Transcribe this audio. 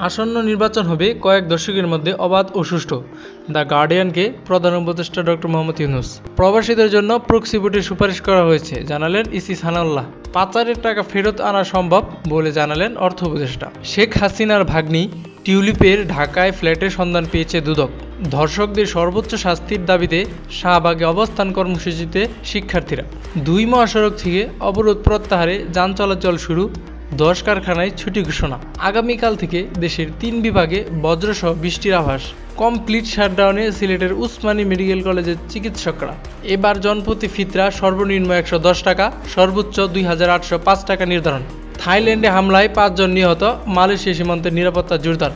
আসন্ন নির্বাচন হবে কয়েক দশকের মধ্যে অবাধ ও সুষ্ঠু। দ্য গার্ডিয়ানকে প্রধান উপদেষ্টা ডক্টর মোহাম্মদ ইউনূস। প্রবাসীদের জন্য প্রক্সি ভোটের সুপারিশ করা হয়েছে, জানালেন ইসি সানাউল্লাহ। পাচারের টাকা ফেরত আনা সম্ভব বলে জানালেন অর্থ উপদেষ্টা। শেখ হাসিনার ভাগ্নি টিউলিপের ঢাকায় ফ্ল্যাটের সন্ধান পেয়েছে দুদক। ধর্ষকদের সর্বোচ্চ শাস্তির দাবিতে শাহবাগে অবস্থান কর্মসূচিতে শিক্ষার্থীরা। ২ মহাসড়ক থেকে অবরোধ প্রত্যাহারে যান চলাচল শুরু। 10 কারখানায় ছুটি ঘোষণা। আগামীকাল থেকে দেশের 3 বিভাগে বজ্রসহ বৃষ্টির আভাস। কমপ্লিট শাটডাউনে সিলেটের উসমানী মেডিকেল কলেজের চিকিৎসকরা। এবার জনপ্রতি ফিতরা সর্বনিম্ন ১১০ টাকা, সর্বোচ্চ ২৮০৫ টাকা নির্ধারণ। থাইল্যান্ডে হামলায় ৫ জন নিহত, মালয়েশিয়া সীমান্তের নিরাপত্তা জোরদার।